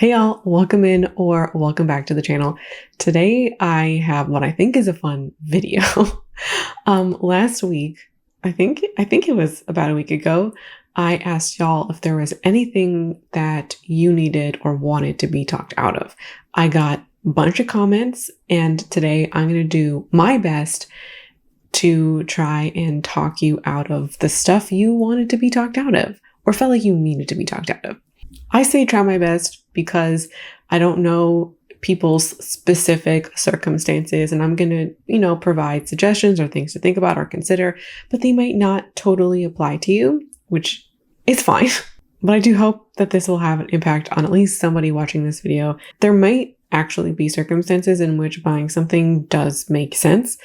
Hey y'all, welcome in or welcome back to the channel. Today I have what I think is a fun video. Last week, I think it was about a week ago, I asked y'all if there was anything that you needed or wanted to be talked out of. I got a bunch of comments and today I'm going to do my best to try and talk you out of the stuff you wanted to be talked out of or felt like you needed to be talked out of. I say try my best because I don't know people's specific circumstances and I'm going to, provide suggestions or things to think about or consider, but they might not totally apply to you, which is fine. But I do hope that this will have an impact on at least somebody watching this video. There might actually be circumstances in which buying something does make sense.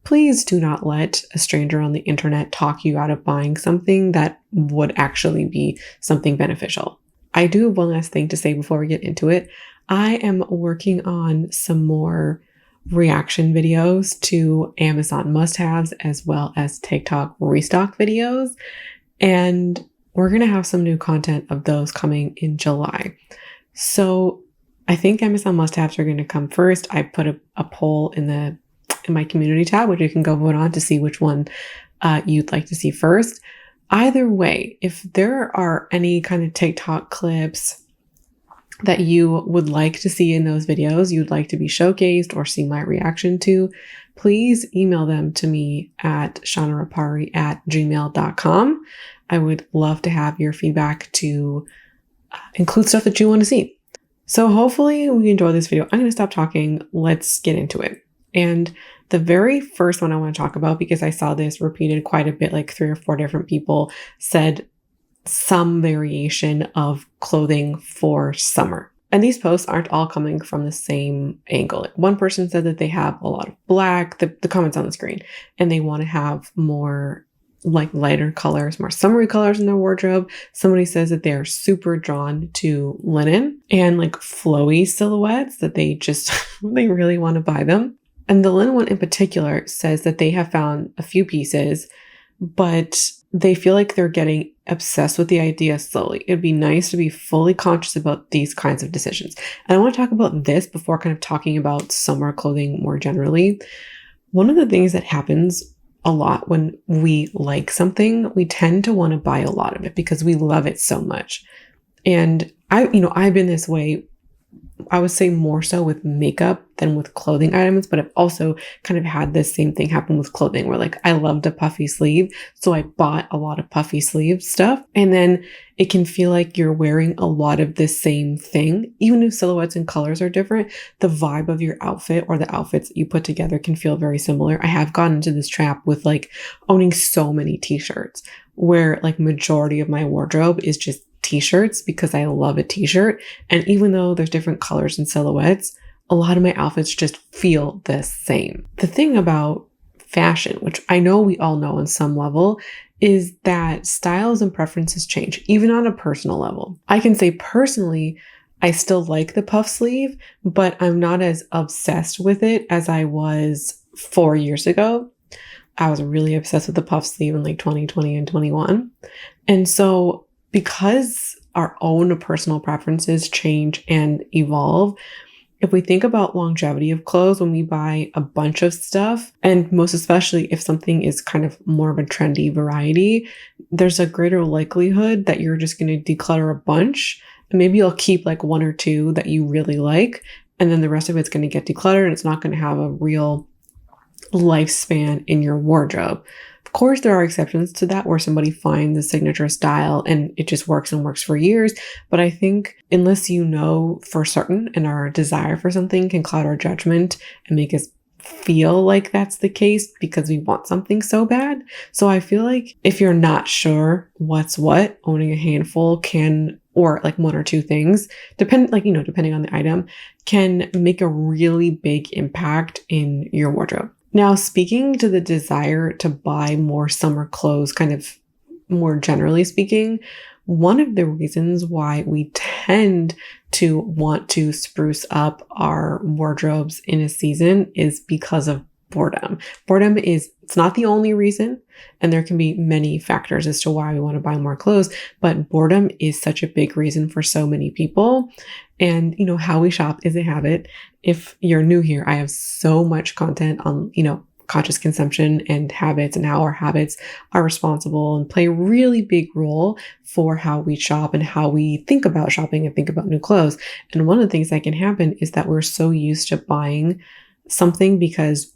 Please do not let a stranger on the internet talk you out of buying something that would actually be something beneficial. I do have one last thing to say before we get into it. I am working on some more reaction videos to Amazon must-haves as well as TikTok restock videos. And we're going to have some new content of those coming in July. So I think Amazon must-haves are going to come first. I put a poll in my community tab, which you can go vote on to see which one you'd like to see first. Either way, if there are any kind of TikTok clips that you would like to see in those videos, you'd like to be showcased or see my reaction to, please email them to me at shanarapari@gmail.com. I would love to have your feedback to include stuff that you want to see. So hopefully we enjoy this video. I'm going to stop talking. Let's get into it. And the very first one I want to talk about, because I saw this repeated quite a bit, like 3 or 4 different people said some variation of clothing for summer. And these posts aren't all coming from the same angle. Like one person said that they have a lot of black, the comments on the screen, and they want to have more like lighter colors, more summery colors in their wardrobe. Somebody says that they're super drawn to linen and like flowy silhouettes, that they really want to buy them. And the linen one in particular says that they have found a few pieces, but they feel like they're getting obsessed with the idea slowly. It'd be nice to be fully conscious about these kinds of decisions. And I want to talk about this before kind of talking about summer clothing more generally. One of the things that happens a lot when we like something, we tend to want to buy a lot of it because we love it so much. And I've been this way. I would say more so with makeup than with clothing items, but I've also kind of had this same thing happen with clothing where like I loved a puffy sleeve. So I bought a lot of puffy sleeve stuff. And then it can feel like you're wearing a lot of the same thing. Even if silhouettes and colors are different, the vibe of your outfit or the outfits that you put together can feel very similar. I have gotten into this trap with like owning so many t-shirts where like majority of my wardrobe is just t-shirts because I love a t-shirt. And even though there's different colors and silhouettes, a lot of my outfits just feel the same. The thing about fashion, which I know we all know on some level, is that styles and preferences change, even on a personal level. I can say personally, I still like the puff sleeve, but I'm not as obsessed with it as I was 4 years ago. I was really obsessed with the puff sleeve in like 2020 and 21. And so because our own personal preferences change and evolve, if we think about longevity of clothes, when we buy a bunch of stuff, and most especially if something is kind of more of a trendy variety, there's a greater likelihood that you're just going to declutter a bunch. And maybe you'll keep like 1 or 2 that you really like, and then the rest of it's going to get decluttered and it's not going to have a real lifespan in your wardrobe. Of course, there are exceptions to that where somebody finds a signature style and it just works and works for years. But I think unless you know for certain and our desire for something can cloud our judgment and make us feel like that's the case because we want something so bad. So I feel like if you're not sure what's what, owning a handful can, or like 1 or 2 things, depending on the item, can make a really big impact in your wardrobe. Now, speaking to the desire to buy more summer clothes, kind of more generally speaking, one of the reasons why we tend to want to spruce up our wardrobes in a season is because of boredom. It's not the only reason, and there can be many factors as to why we want to buy more clothes, but boredom is such a big reason for so many people. And, how we shop is a habit. If you're new here, I have so much content on, conscious consumption and habits, and how our habits are responsible and play a really big role for how we shop and how we think about shopping and think about new clothes. And one of the things that can happen is that we're so used to buying something because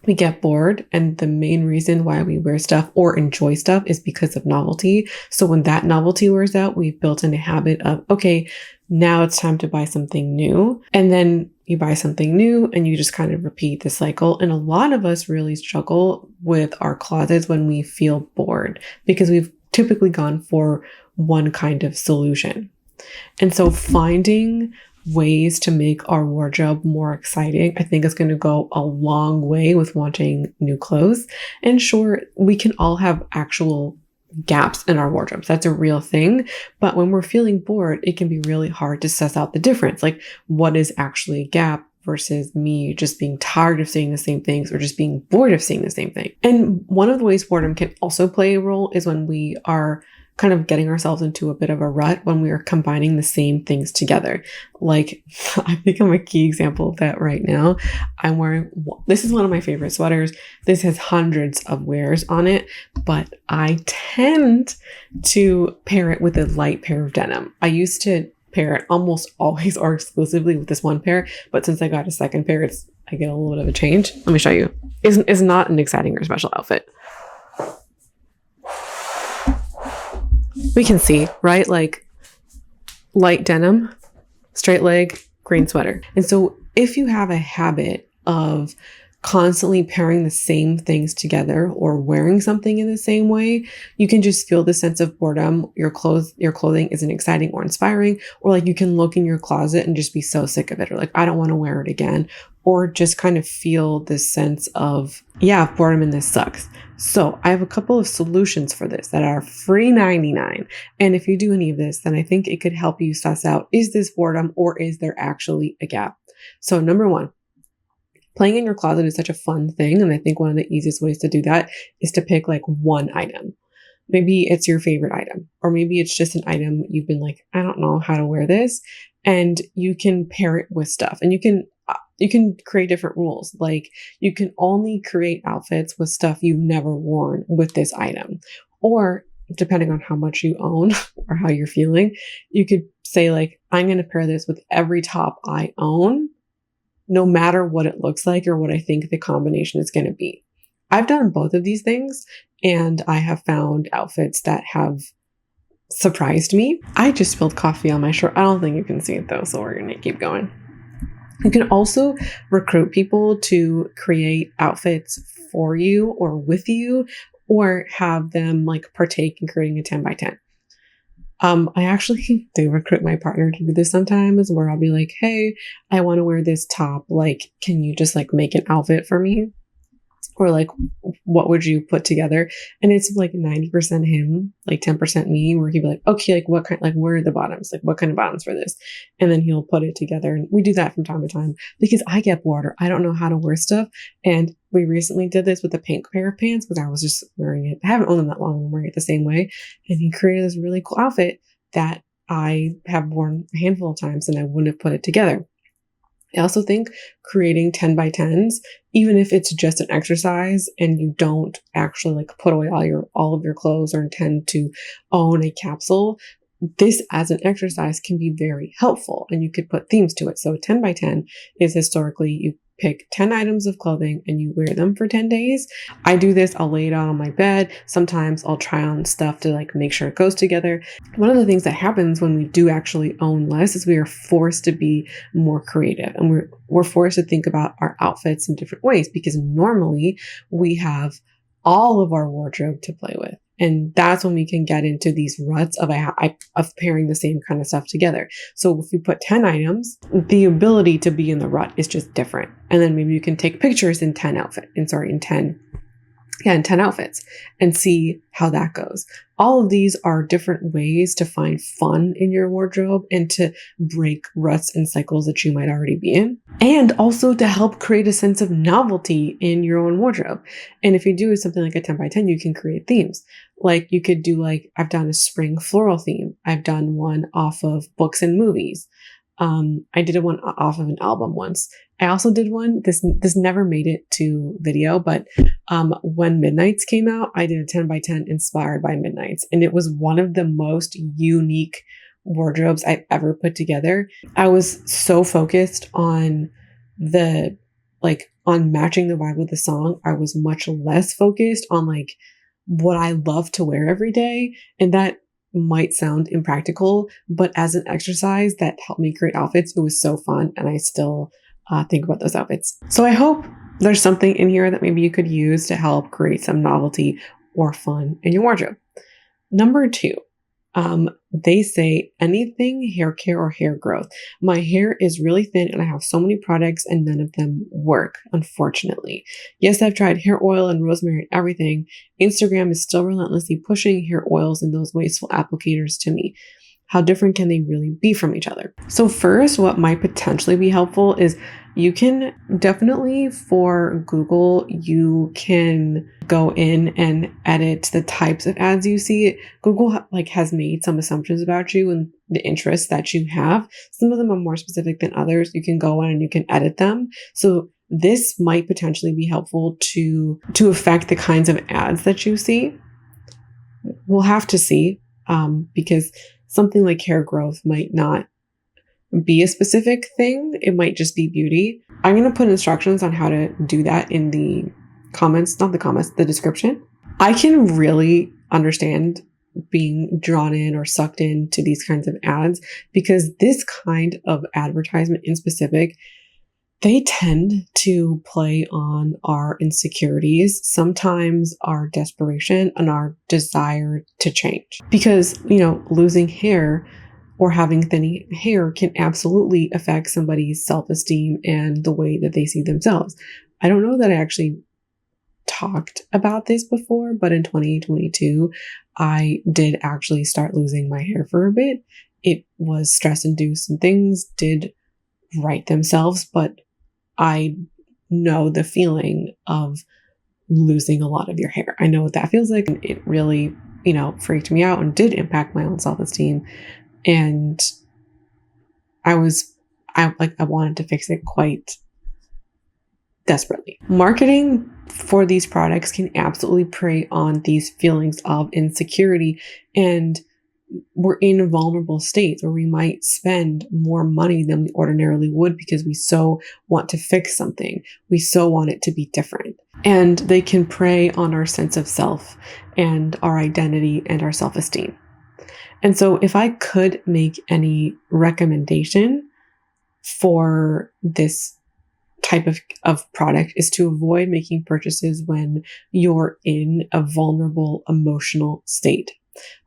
we get bored, and the main reason why we wear stuff or enjoy stuff is because of novelty. So when that novelty wears out, we've built in a habit of, okay, now it's time to buy something new. And then you buy something new and you just kind of repeat the cycle. And a lot of us really struggle with our closets when we feel bored because we've typically gone for one kind of solution. And so finding ways to make our wardrobe more exciting, I think is going to go a long way with wanting new clothes. And sure, we can all have actual gaps in our wardrobes. That's a real thing. But when we're feeling bored, it can be really hard to suss out the difference. Like, what is actually a gap versus me just being tired of seeing the same things or just being bored of seeing the same thing. And one of the ways boredom can also play a role is when we are kind of getting ourselves into a bit of a rut when we are combining the same things together. Like, I think I'm a key example of that right now. I'm wearing, this is one of my favorite sweaters. This has hundreds of wears on it, but I tend to pair it with a light pair of denim. I used to pair it almost always or exclusively with this one pair, but since I got a second pair, I get a little bit of a change. Let me show you. It's not an exciting or special outfit. We can see, right? Like light denim, straight leg, green sweater. And so if you have a habit of constantly pairing the same things together or wearing something in the same way, you can just feel the sense of boredom. Your clothing isn't exciting or inspiring, or like you can look in your closet and just be so sick of it, or like, I don't want to wear it again, or just kind of feel this sense of, yeah, boredom and this sucks. So I have a couple of solutions for this that are free 99. And if you do any of this, then I think it could help you suss out, is this boredom or is there actually a gap? So number one, playing in your closet is such a fun thing. And I think one of the easiest ways to do that is to pick like one item. Maybe it's your favorite item, or maybe it's just an item you've been like, I don't know how to wear this. And you can pair it with stuff, and you can create different rules. Like, you can only create outfits with stuff you've never worn with this item. Or depending on how much you own or how you're feeling, you could say like, I'm going to pair this with every top I own, no matter what it looks like or what I think the combination is going to be. I've done both of these things, and I have found outfits that have surprised me. I just spilled coffee on my shirt. I don't think you can see it though, so we're going to keep going. You can also recruit people to create outfits for you or with you, or have them like partake in creating a 10 by 10. I actually do recruit my partner to do this sometimes, where I'll be like, hey, I want to wear this top. Like, can you just like make an outfit for me? Or like, what would you put together? And it's like 90% him, like 10% me, where he'd be like, okay, like what kind, like where are the bottoms? Like what kind of bottoms for this? And then he'll put it together. And we do that from time to time because I get bored or I don't know how to wear stuff. And we recently did this with a pink pair of pants because I was just wearing it. I haven't owned them that long. I'm wearing it the same way. And he created this really cool outfit that I have worn a handful of times and I wouldn't have put it together. I also think creating 10 by 10s, even if it's just an exercise and you don't actually like put away all of your clothes or intend to own a capsule, this as an exercise can be very helpful, and you could put themes to it. So 10 by 10 is historically you pick 10 items of clothing and you wear them for 10 days. I do this. I'll lay it out on my bed. Sometimes I'll try on stuff to like make sure it goes together. One of the things that happens when we do actually own less is we are forced to be more creative, and we're forced to think about our outfits in different ways, because normally we have all of our wardrobe to play with. And that's when we can get into these ruts of pairing the same kind of stuff together. So if we put 10 items, the ability to be in the rut is just different. And then maybe you can take pictures in 10 in 10 outfits and see how that goes. All of these are different ways to find fun in your wardrobe and to break ruts and cycles that you might already be in, and also to help create a sense of novelty in your own wardrobe. And if you do something like a 10 by 10, you can create themes. Like you could do, like, I've done a spring floral theme. I've done one off of books and movies. I did one off of an album once. I also did one, this never made it to video, but when Midnights came out, I did a 10 by 10 inspired by Midnights. And it was one of the most unique wardrobes I've ever put together. I was so focused on on matching the vibe with the song. I was much less focused on like what I love to wear every day. And that might sound impractical, but as an exercise that helped me create outfits, it was so fun. And I still think about those outfits. So I hope there's something in here that maybe you could use to help create some novelty or fun in your wardrobe. Number 2, they say anything hair care or hair growth. My hair is really thin and I have so many products and none of them work, unfortunately. Yes, I've tried hair oil and rosemary and everything. Instagram is still relentlessly pushing hair oils and those wasteful applicators to me. How different can they really be from each other? So first, what might potentially be helpful is you can definitely, for Google, you can go in and edit the types of ads you see. Google has made some assumptions about you and the interests that you have. Some of them are more specific than others. You can go in and you can edit them. So this might potentially be helpful to affect the kinds of ads that you see. We'll have to see, because something like hair growth might not be a specific thing. It might just be beauty. I'm going to put instructions on how to do that in the comments, not the comments, the description. I can really understand being drawn in or sucked into these kinds of ads because this kind of advertisement in specific, they tend to play on our insecurities, sometimes our desperation and our desire to change. Because, losing hair or having thin hair can absolutely affect somebody's self-esteem and the way that they see themselves. I don't know that I actually talked about this before, but in 2022, I did actually start losing my hair for a bit. It was stress-induced and things did right themselves, but I know the feeling of losing a lot of your hair. I know what that feels like. It really, freaked me out and did impact my own self-esteem. And I wanted to fix it quite desperately. Marketing for these products can absolutely prey on these feelings of insecurity, and we're in vulnerable states where we might spend more money than we ordinarily would because we so want to fix something. We so want it to be different. And they can prey on our sense of self and our identity and our self-esteem. And so if I could make any recommendation for this type of product is to avoid making purchases when you're in a vulnerable emotional state.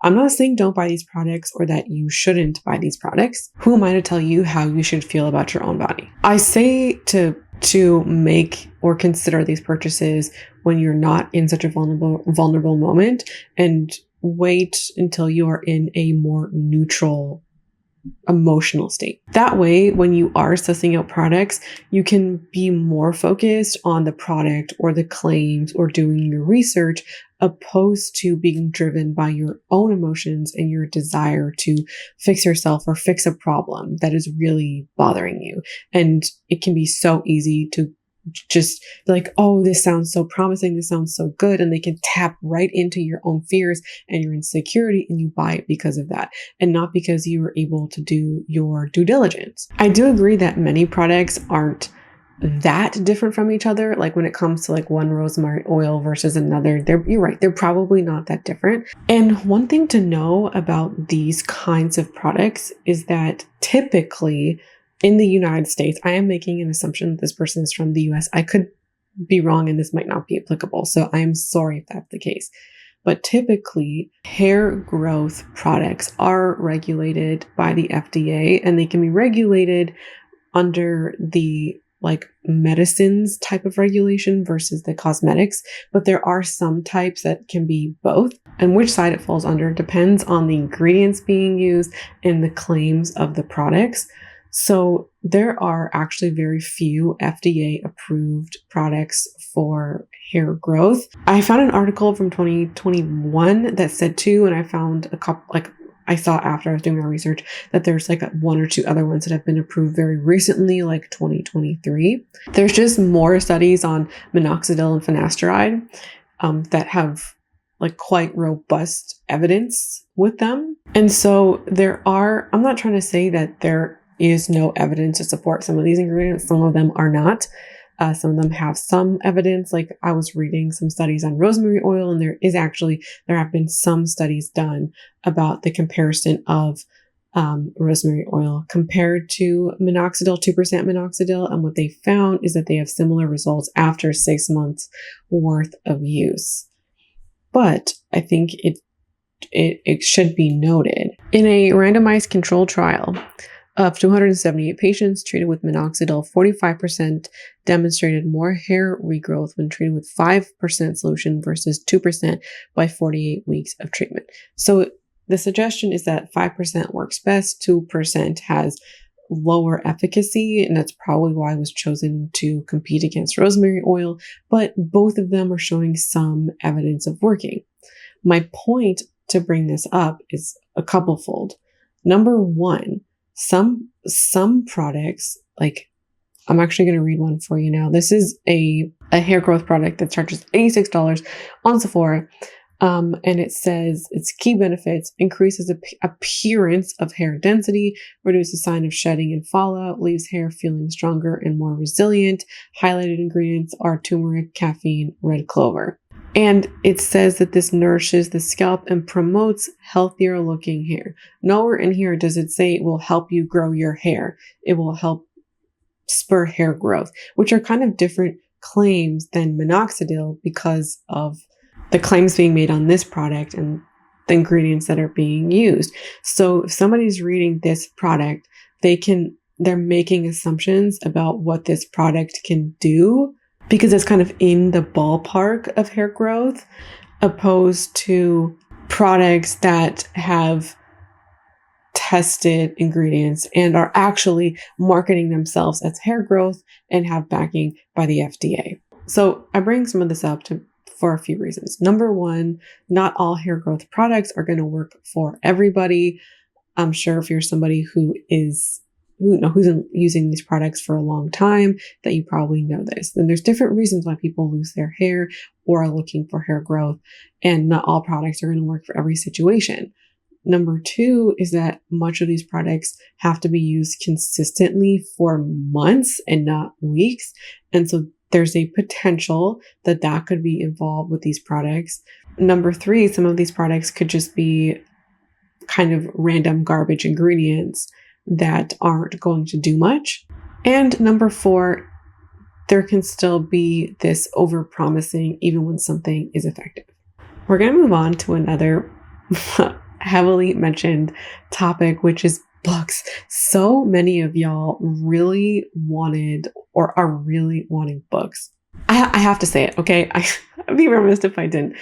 I'm not saying don't buy these products or that you shouldn't buy these products. Who am I to tell you how you should feel about your own body? I say to make or consider these purchases when you're not in such a vulnerable moment and wait until you are in a more neutral emotional state. That way, when you are sussing out products, you can be more focused on the product or the claims or doing your research, opposed to being driven by your own emotions and your desire to fix yourself or fix a problem that is really bothering you. And it can be so easy to just be like, oh, this sounds so promising. This sounds so good. And they can tap right into your own fears and your insecurity, and you buy it because of that and not because you were able to do your due diligence. I do agree that many products aren't that different from each other. Like when it comes to like one rosemary oil versus another, you're right. They're probably not that different. And one thing to know about these kinds of products is that typically in the United States, I am making an assumption that this person is from the US. I could be wrong and this might not be applicable. So I'm sorry if that's the case. But typically, hair growth products are regulated by the FDA, and they can be regulated under the like medicines type of regulation versus the cosmetics, but there are some types that can be both. And which side it falls under depends on the ingredients being used and the claims of the products. So there are actually very few FDA approved products for hair growth. I found an article from 2021 that said two, and I found a couple, like I saw after I was doing my research that there's like one or two other ones that have been approved very recently, like 2023. There's just more studies on minoxidil and finasteride that have like quite robust evidence with them. And so I'm not trying to say that there is no evidence to support some of these ingredients. Some of them are not. Some of them have some evidence. Like I was reading some studies on rosemary oil, and there have been some studies done about the comparison of rosemary oil compared to minoxidil, 2% minoxidil. And what they found is that they have similar results after 6 months worth of use. But I think it should be noted in a randomized controlled trial of 278 patients treated with minoxidil, 45% demonstrated more hair regrowth when treated with 5% solution versus 2% by 48 weeks of treatment. So the suggestion is that 5% works best, 2% has lower efficacy, and that's probably why it was chosen to compete against rosemary oil, but both of them are showing some evidence of working. My point to bring this up is a couplefold. Number one, some products, like I'm actually going to read one for you now. This is a hair growth product that charges $86 on Sephora. And it says its key benefits: increases appearance of hair density, reduces sign of shedding and fallout, leaves hair feeling stronger and more resilient. Highlighted ingredients are turmeric, caffeine, red clover. And it says that this nourishes the scalp and promotes healthier looking hair. Nowhere in here does it say it will help you grow your hair. It will help spur hair growth, which are kind of different claims than minoxidil because of the claims being made on this product and the ingredients that are being used. So if somebody's reading this product, they're making assumptions about what this product can do because it's kind of in the ballpark of hair growth, opposed to products that have tested ingredients and are actually marketing themselves as hair growth and have backing by the FDA. So I bring some of this up for a few reasons. Number one, not all hair growth products are going to work for everybody. I'm sure if you're somebody who's using these products for a long time, that you probably know this. And there's different reasons why people lose their hair or are looking for hair growth, and not all products are going to work for every situation. Number two is that much of these products have to be used consistently for months and not weeks. And so there's a potential that could be involved with these products. Number three, some of these products could just be kind of random garbage ingredients that aren't going to do much. And number four, there can still be this over-promising even when something is effective. We're going to move on to another heavily mentioned topic, which is books. So many of y'all really wanted or are really wanting books. I have to say it, okay? I'd be remiss if I didn't.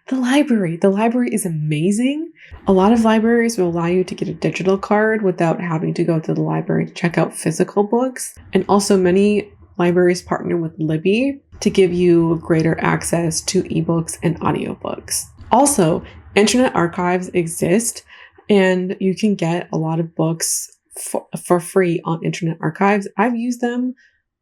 The library is amazing. A lot of libraries will allow you to get a digital card without having to go to the library to check out physical books. And also many libraries partner with Libby to give you greater access to ebooks and audiobooks. Also, internet archives exist, and you can get a lot of books for free on internet archives. I've used them.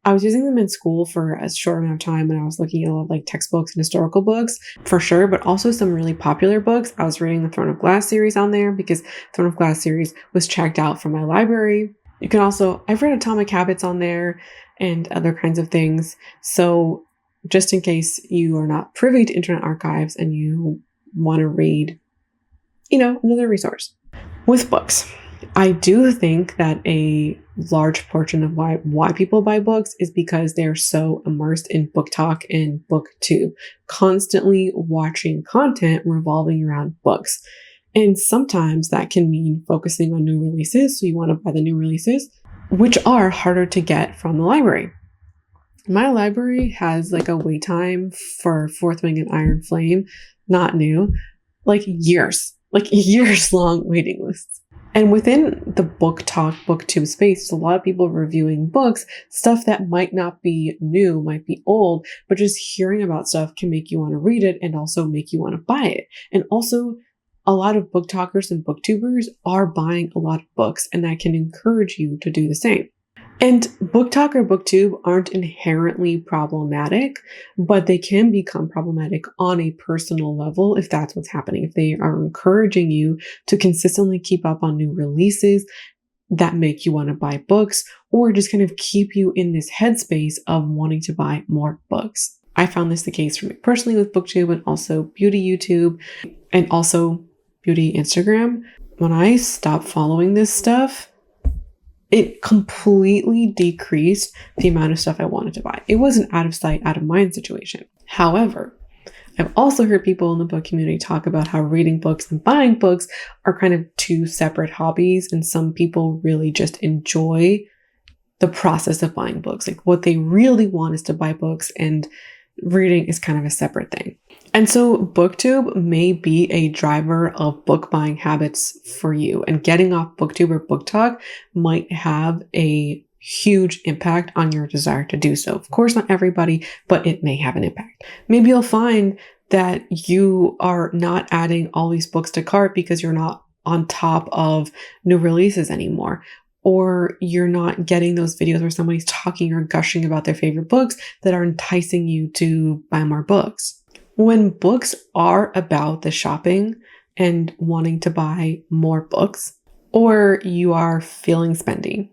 I was using them in school for a short amount of time when I was looking at a lot of like textbooks and historical books for sure, but also some really popular books. I was reading the Throne of Glass series on there because Throne of Glass series was checked out from my library. You can also, I've read Atomic Habits on there and other kinds of things. So just in case you are not privy to internet archives and you want to read, another resource. With books, I do think that a large portion of why people buy books is because they're so immersed in book talk and booktube, constantly watching content revolving around books. And sometimes that can mean focusing on new releases. So you want to buy the new releases, which are harder to get from the library. My library has like a wait time for Fourth Wing and Iron Flame, not new, like years long waiting lists. And within the book talk, booktube space, there's a lot of people reviewing books, stuff that might not be new, might be old, but just hearing about stuff can make you want to read it and also make you want to buy it. And also, a lot of book talkers and booktubers are buying a lot of books, and that can encourage you to do the same. And book talk or booktube aren't inherently problematic, but they can become problematic on a personal level if that's what's happening. If they are encouraging you to consistently keep up on new releases that make you want to buy books, or just kind of keep you in this headspace of wanting to buy more books. I found this the case for me personally with booktube and also beauty YouTube and also beauty Instagram. When I stopped following this stuff, it completely decreased the amount of stuff I wanted to buy. It was an out of sight, out of mind situation. However, I've also heard people in the book community talk about how reading books and buying books are kind of two separate hobbies, and some people really just enjoy the process of buying books. Like what they really want is to buy books, and reading is kind of a separate thing. And so booktube may be a driver of book buying habits for you, and getting off booktube or book talk might have a huge impact on your desire to do so. Of course, not everybody, but it may have an impact. Maybe you'll find that you are not adding all these books to cart because you're not on top of new releases anymore. Or you're not getting those videos where somebody's talking or gushing about their favorite books that are enticing you to buy more books. When books are about the shopping and wanting to buy more books, or you are feeling spendy,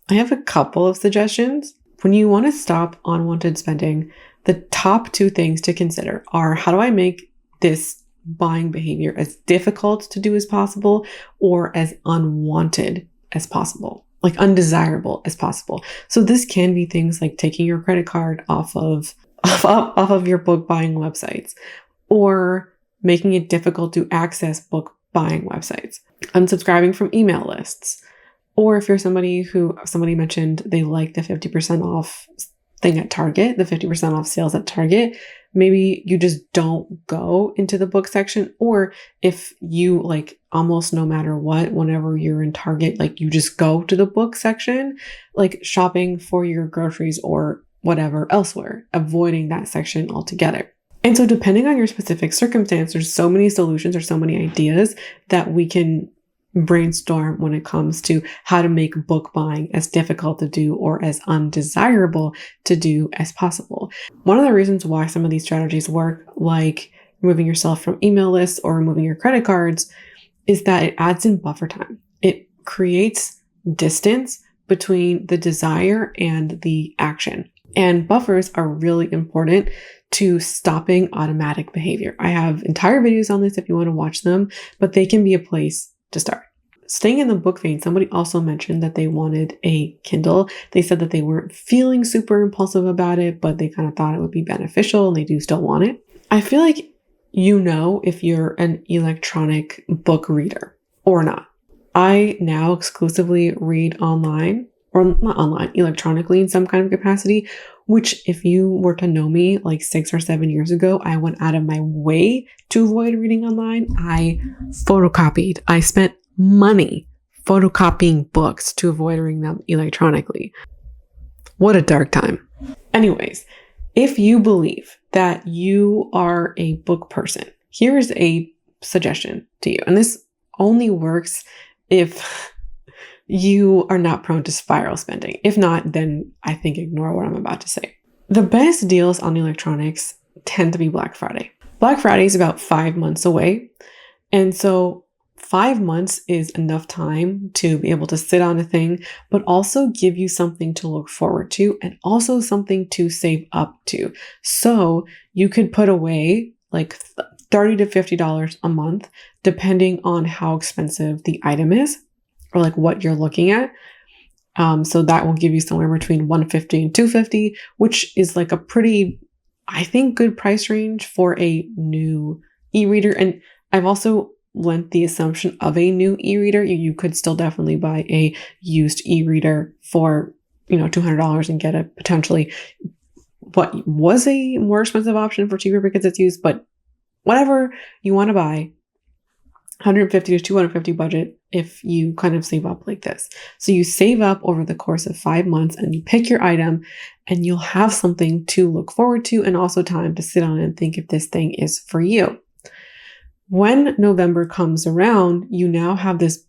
I have a couple of suggestions. When you want to stop unwanted spending, the top two things to consider are: how do I make this buying behavior as difficult to do as possible, or as unwanted as possible, like undesirable as possible? So this can be things like taking your credit card off of your book buying websites, or making it difficult to access book buying websites, unsubscribing from email lists, or if you're somebody mentioned they like the 50% off thing at Target, the 50% off sales at Target, maybe you just don't go into the book section. Or if you like almost no matter what, whenever you're in Target, like you just go to the book section, like shopping for your groceries or whatever elsewhere, avoiding that section altogether. And so depending on your specific circumstance, there's so many solutions or so many ideas that we can brainstorm when it comes to how to make book buying as difficult to do or as undesirable to do as possible. One of the reasons why some of these strategies work, like removing yourself from email lists or removing your credit cards, is that it adds in buffer time. It creates distance between the desire and the action. And buffers are really important to stopping automatic behavior. I have entire videos on this if you want to watch them, but they can be a place to start. Staying in the book vein, somebody also mentioned that they wanted a Kindle. They said that they weren't feeling super impulsive about it, but they kind of thought it would be beneficial and they do still want it. I feel like you know if you're an electronic book reader or not. I now exclusively read online, or not online, electronically in some kind of capacity, which if you were to know me like 6 or 7 years ago, I went out of my way to avoid reading online. I photocopied. I spent money photocopying books to avoid reading them electronically. What a dark time. Anyways, if you believe that you are a book person, here is a suggestion to you. And this only works if you are not prone to spiral spending. If not, then I think ignore what I'm about to say. The best deals on electronics tend to be Black Friday. Black Friday is about 5 months away. And so 5 months is enough time to be able to sit on a thing, but also give you something to look forward to and also something to save up to. So you could put away like $30 to $50 a month, depending on how expensive the item is or like what you're looking at. So that will give you somewhere between $150 and $250, which is like a pretty, I think, good price range for a new e-reader. And I've also lent the assumption of a new e-reader. You could still definitely buy a used e-reader for, $200 and get a potentially what was a more expensive option for cheaper because it's used, but whatever you want to buy, 150 to 250 budget if you kind of save up like this. So you save up over the course of 5 months and you pick your item and you'll have something to look forward to and also time to sit on and think if this thing is for you. When November comes around, you now have this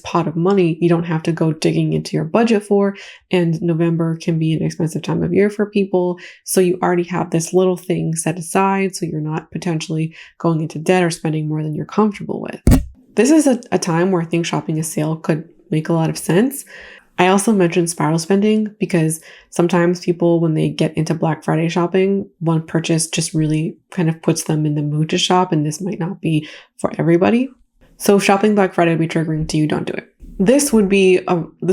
pot of money you don't have to go digging into your budget for, and November can be an expensive time of year for people. So you already have this little thing set aside so you're not potentially going into debt or spending more than you're comfortable with. This is a time where I think shopping a sale could make a lot of sense. I also mentioned spiral spending because sometimes people, when they get into Black Friday shopping, one purchase just really kind of puts them in the mood to shop, and this might not be for everybody. So if shopping Black Friday would be triggering to you, don't do it. This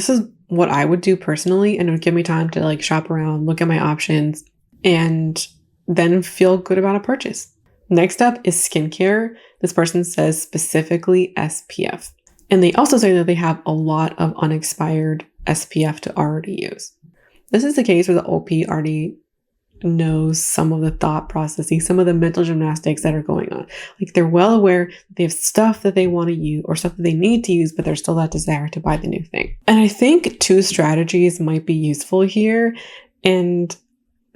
is what I would do personally, and it would give me time to like shop around, look at my options, and then feel good about a purchase. Next up is skincare. This person says specifically SPF. And they also say that they have a lot of unexpired SPF to already use. This is the case where the OP already knows some of the thought processes, some of the mental gymnastics that are going on. Like they're well aware they have stuff that they want to use or stuff that they need to use, but there's still that desire to buy the new thing. And I think 2 strategies might be useful here. And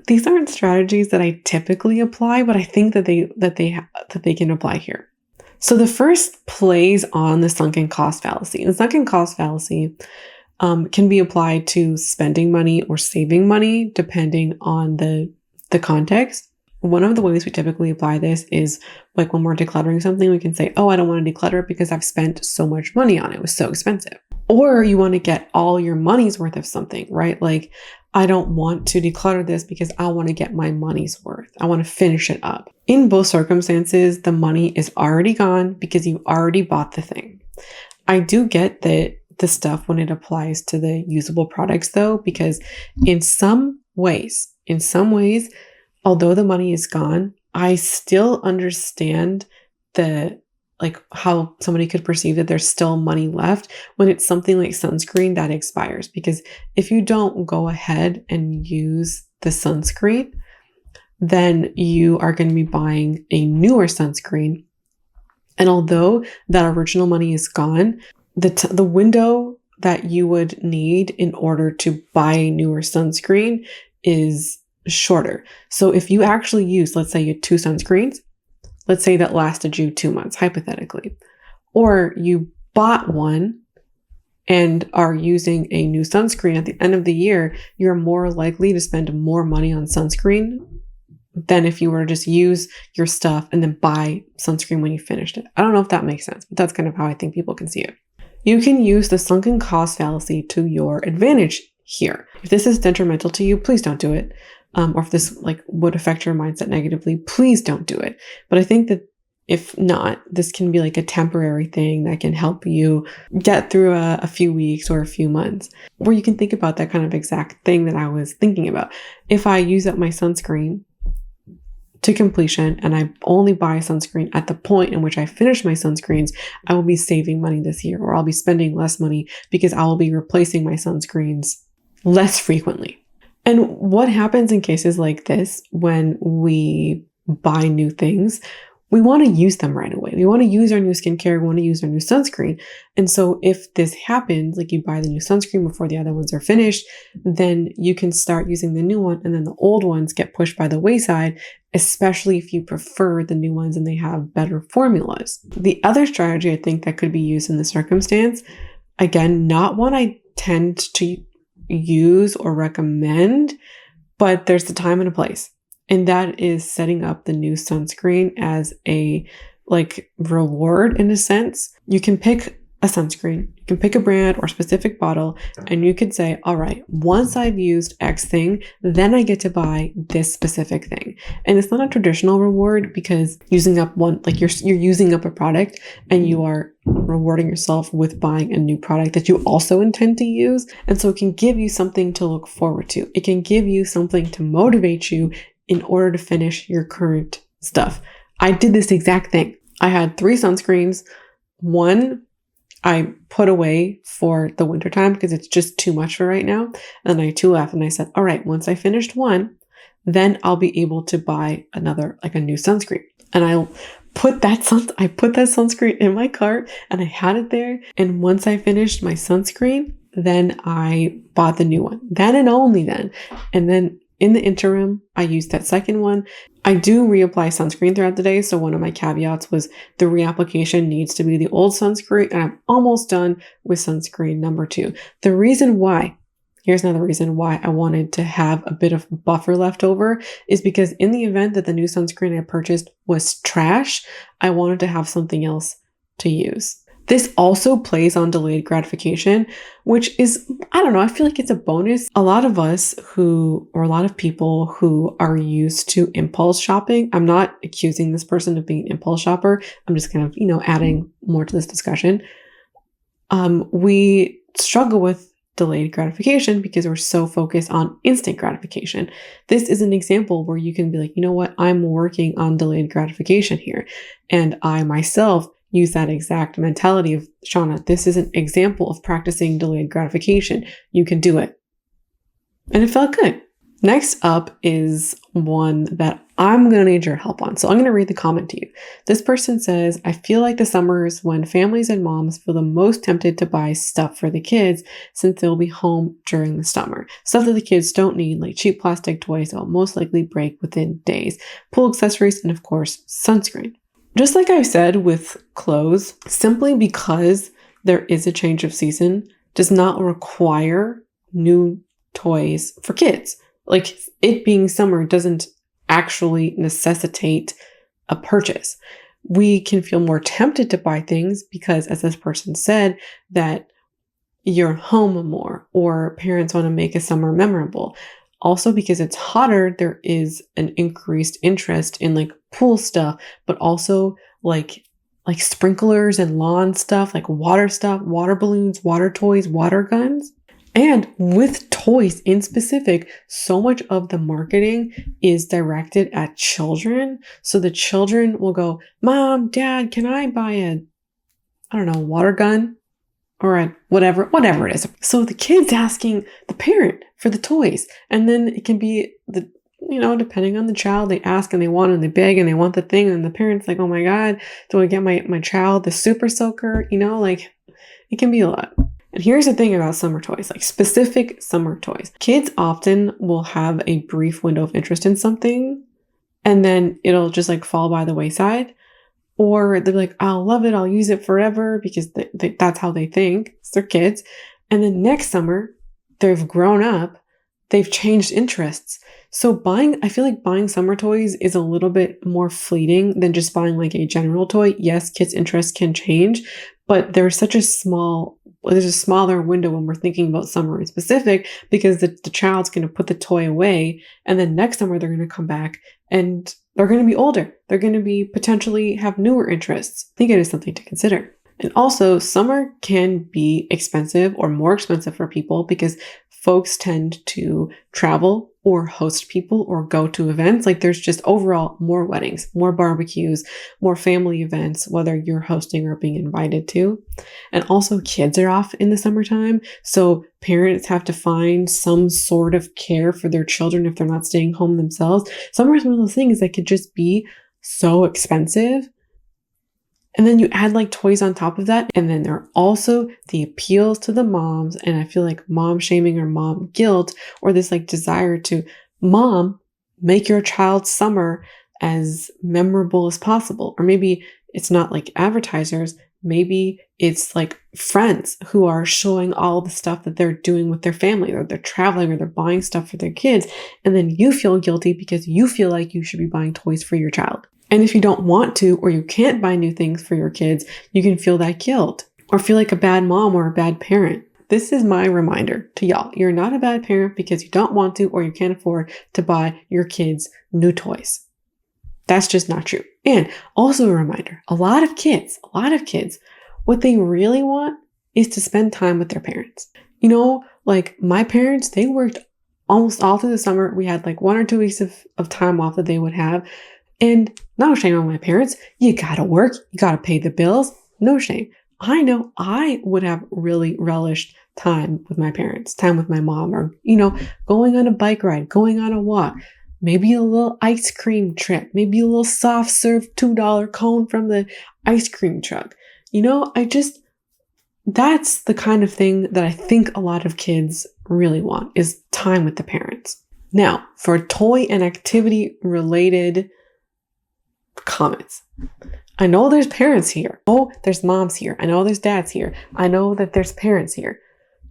these aren't strategies that I typically apply, but I think that they can apply here. So the first plays on the sunken cost fallacy. The sunken cost fallacy can be applied to spending money or saving money, depending on the context. One of the ways we typically apply this is like when we're decluttering something, we can say, oh, I don't want to declutter it because I've spent so much money on it. It was so expensive. Or you want to get all your money's worth of something, right? Like, I don't want to declutter this because I want to get my money's worth. I want to finish it up. In both circumstances, the money is already gone because you already bought the thing. I do get that the stuff when it applies to the usable products though, because in some ways, although the money is gone, I still understand how somebody could perceive that there's still money left when it's something like sunscreen that expires. Because if you don't go ahead and use the sunscreen, then you are going to be buying a newer sunscreen. And although that original money is gone, the window that you would need in order to buy a newer sunscreen is shorter. So if you actually use, let's say you had 2 sunscreens, let's say that lasted you 2 months, hypothetically, or you bought one and are using a new sunscreen at the end of the year, you're more likely to spend more money on sunscreen than if you were to just use your stuff and then buy sunscreen when you finished it. I don't know if that makes sense, but that's kind of how I think people can see it. You can use the sunken cost fallacy to your advantage here. If this is detrimental to you, please don't do it. Or if this would affect your mindset negatively, please don't do it. But I think that if not, this can be like a temporary thing that can help you get through a few weeks or a few months, where you can think about that kind of exact thing that I was thinking about. If I use up my sunscreen to completion and I only buy sunscreen at the point in which I finish my sunscreens, I will be saving money this year, or I'll be spending less money because I will be replacing my sunscreens less frequently. And what happens in cases like this when we buy new things? We want to use them right away. We want to use our new skincare. We want to use our new sunscreen. And so if this happens, like you buy the new sunscreen before the other ones are finished, then you can start using the new one and then the old ones get pushed by the wayside, especially if you prefer the new ones and they have better formulas. The other strategy I think that could be used in this circumstance, again, not one I tend to use or recommend, but there's a time and a place. And that is setting up the new sunscreen as a reward in a sense. You can pick a sunscreen, you can pick a brand or specific bottle, and you could say, all right, once I've used X thing, then I get to buy this specific thing. And it's not a traditional reward because using up you're using up a product and you are rewarding yourself with buying a new product that you also intend to use. And so it can give you something to look forward to. It can give you something to motivate you in order to finish your current stuff. I did this exact thing. I had 3 sunscreens. One I put away for the wintertime because it's just too much for right now. And then I had 2 left. And I said, all right, once I finished one, Then I'll be able to buy another, like a new sunscreen. And I put that sunscreen in my cart and I had it there. And once I finished my sunscreen, then I bought the new one. Then and only then. And then in the interim, I used that second one. I do reapply sunscreen throughout the day. So one of my caveats was the reapplication needs to be the old sunscreen. And I'm almost done with sunscreen number 2. The reason why, here's another reason why I wanted to have a bit of buffer left over, is because in the event that the new sunscreen I purchased was trash, I wanted to have something else to use. This also plays on delayed gratification, which is, I don't know, I feel like it's a bonus. A lot of us a lot of people who are used to impulse shopping, I'm not accusing this person of being an impulse shopper. I'm just kind of, adding more to this discussion. We struggle with delayed gratification because we're so focused on instant gratification. This is an example where you can be like, you know what, I'm working on delayed gratification here. And I myself use that exact mentality of, Shauna, this is an example of practicing delayed gratification. You can do it. And it felt good. Next up is one that I'm going to need your help on. So I'm going to read the comment to you. This person says, I feel like the summer is when families and moms feel the most tempted to buy stuff for the kids since they'll be home during the summer. Stuff that the kids don't need, like cheap plastic toys that will most likely break within days, pool accessories, and of course, sunscreen. Just like I said with clothes, simply because there is a change of season does not require new toys for kids. Like, it being summer doesn't actually necessitate a purchase. We can feel more tempted to buy things because, as this person said, that you're home more or parents want to make a summer memorable. Also, because it's hotter, there is an increased interest in like pool stuff, but also like sprinklers and lawn stuff, like water stuff, water balloons, water toys, water guns. And with toys in specific, so much of the marketing is directed at children. So the children will go, Mom, Dad, can I buy water gun? Or whatever it is. So the kid's asking the parent for the toys. And then it can be depending on the child, they ask and they want and they beg and they want the thing. And the parent's like, oh my God, do I get my child the super soaker? It can be a lot. And here's the thing about summer toys, like specific summer toys. Kids often will have a brief window of interest in something and then it'll just like fall by the wayside. Or they're like, I'll love it, I'll use it forever because that's how they think. It's their kids. And then next summer, they've grown up, they've changed interests. So I feel like buying summer toys is a little bit more fleeting than just buying like a general toy. Yes, kids' interests can change, but there's a smaller window when we're thinking about summer in specific because the child's going to put the toy away and then next summer they're going to come back and they're going to be older. They're going to be potentially have newer interests. I think it is something to consider. And also, summer can be expensive or more expensive for people because folks tend to travel or host people or go to events. Like there's just overall more weddings, more barbecues, more family events, whether you're hosting or being invited to. And also kids are off in the summertime. So parents have to find some sort of care for their children if they're not staying home themselves. Summer is one of those things that could just be so expensive. And then you add like toys on top of that. And then there are also the appeals to the moms. And I feel like mom shaming or mom guilt or this like desire to make your child's summer as memorable as possible. Or maybe it's not like advertisers. Maybe it's like friends who are showing all the stuff that they're doing with their family or they're traveling or they're buying stuff for their kids. And then you feel guilty because you feel like you should be buying toys for your child. And if you don't want to, or you can't buy new things for your kids, you can feel that guilt or feel like a bad mom or a bad parent. This is my reminder to y'all. You're not a bad parent because you don't want to, or you can't afford to buy your kids new toys. That's just not true. And also a reminder, a lot of kids, what they really want is to spend time with their parents. Like my parents, they worked almost all through the summer. We had like 1 or 2 weeks of time off that they would have. And no shame on my parents. You gotta work. You gotta pay the bills. No shame. I know I would have really relished time with my parents, time with my mom, or, going on a bike ride, going on a walk, maybe a little ice cream trip, maybe a little soft serve $2 cone from the ice cream truck. That's the kind of thing that I think a lot of kids really want, is time with the parents. Now, for toy and activity related comments. I know there's parents here. Oh, there's moms here. I know there's dads here. I know that there's parents here.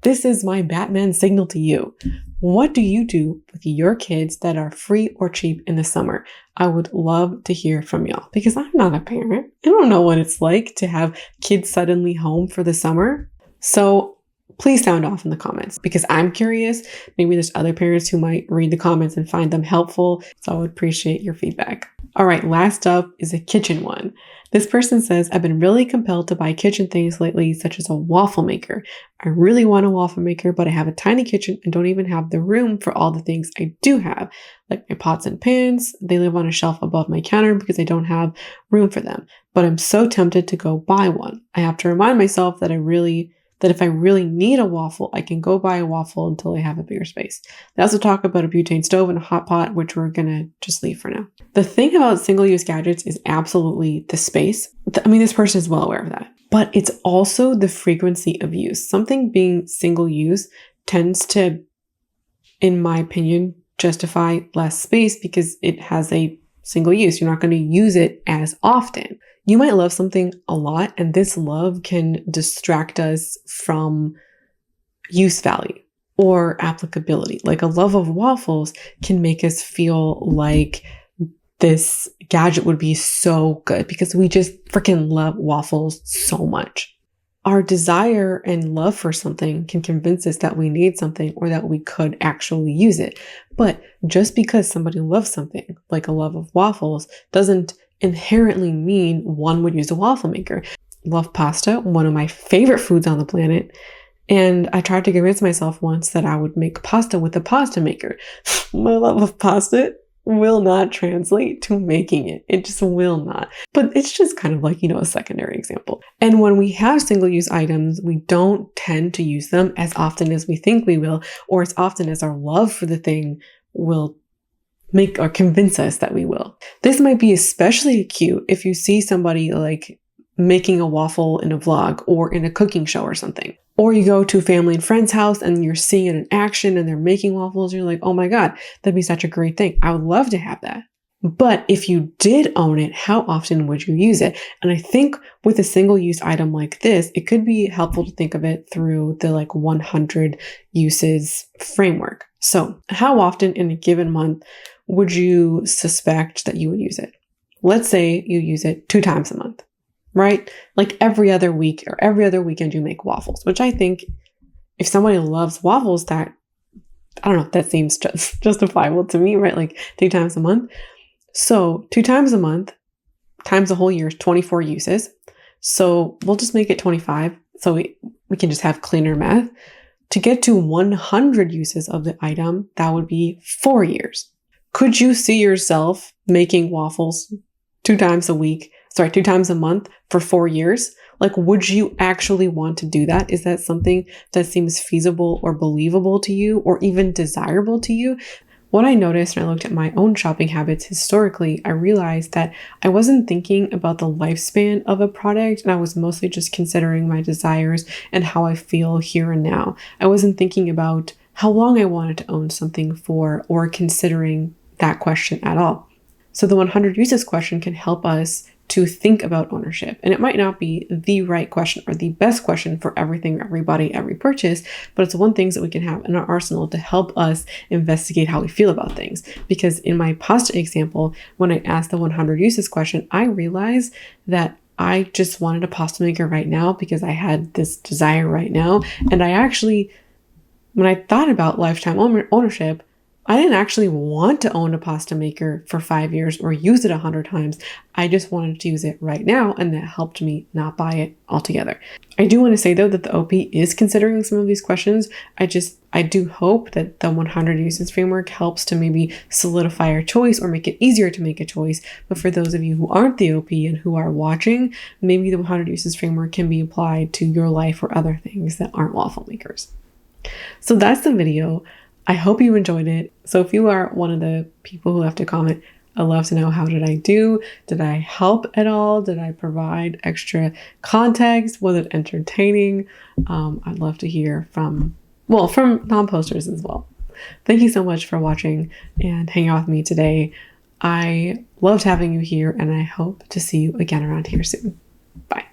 This is my Batman signal to you. What do you do with your kids that are free or cheap in the summer? I would love to hear from y'all, because I'm not a parent. I don't know what it's like to have kids suddenly home for the summer. So please sound off in the comments, because I'm curious. Maybe there's other parents who might read the comments and find them helpful. So I would appreciate your feedback. All right, last up is a kitchen one. This person says, I've been really compelled to buy kitchen things lately, such as a waffle maker. I really want a waffle maker, but I have a tiny kitchen and don't even have the room for all the things I do have, like my pots and pans. They live on a shelf above my counter because I don't have room for them. But I'm so tempted to go buy one. I have to remind myself that if I really need a waffle, I can go buy a waffle until I have a bigger space. They also talk about a butane stove and a hot pot, which we're going to just leave for now. The thing about single-use gadgets is absolutely the space. This person is well aware of that. But it's also the frequency of use. Something being single-use tends to, in my opinion, justify less space because it has a single use. You're not going to use it as often. You might love something a lot, and this love can distract us from use value or applicability. Like a love of waffles can make us feel like this gadget would be so good because we just freaking love waffles so much. Our desire and love for something can convince us that we need something or that we could actually use it. But just because somebody loves something, like a love of waffles, doesn't inherently mean one would use a waffle maker. Love pasta, one of my favorite foods on the planet. And I tried to convince myself once that I would make pasta with a pasta maker. My love of pasta will not translate to making it. It just will not. But it's just kind of like, a secondary example. And when we have single-use items, we don't tend to use them as often as we think we will, or as often as our love for the thing will make or convince us that we will. This might be especially cute if you see somebody like making a waffle in a vlog or in a cooking show or something. Or you go to a family and friend's house and you're seeing it in action and they're making waffles. And you're like, oh my God, that'd be such a great thing. I would love to have that. But if you did own it, how often would you use it? And I think with a single-use item like this, it could be helpful to think of it through the 100 uses framework. So how often in a given month would you suspect that you would use it? Let's say you use it 2 times a month, right? Like every other week or every other weekend you make waffles, which I think if somebody loves waffles, that seems justifiable to me, right? Like 2 times a month. So 2 times a month times a whole year is 24 uses. So we'll just make it 25. So we can just have cleaner math. To get to 100 uses of the item, that would be 4 years. Could you see yourself making waffles 2 times a month for 4 years? Like, would you actually want to do that? Is that something that seems feasible or believable to you or even desirable to you? What I noticed when I looked at my own shopping habits historically, I realized that I wasn't thinking about the lifespan of a product, and I was mostly just considering my desires and how I feel here and now. I wasn't thinking about how long I wanted to own something for or considering that question at all. So the 100 uses question can help us to think about ownership. And it might not be the right question or the best question for everything, everybody, every purchase, but it's one thing that we can have in our arsenal to help us investigate how we feel about things. Because in my pasta example, when I asked the 100 uses question, I realized that I just wanted a pasta maker right now because I had this desire right now. And I actually, when I thought about lifetime ownership, I didn't actually want to own a pasta maker for 5 years or use it 100 times. I just wanted to use it right now, and that helped me not buy it altogether. I do want to say, though, that the OP is considering some of these questions. I do hope that the 100 uses framework helps to maybe solidify our choice or make it easier to make a choice. But for those of you who aren't the OP and who are watching, maybe the 100 uses framework can be applied to your life or other things that aren't waffle makers. So that's the video. I hope you enjoyed it. So if you are one of the people who left a comment, I'd love to know, how did I do? Did I help at all? Did I provide extra context? Was it entertaining? I'd love to hear from non-posters as well. Thank you so much for watching and hanging out with me today. I loved having you here, and I hope to see you again around here soon. Bye.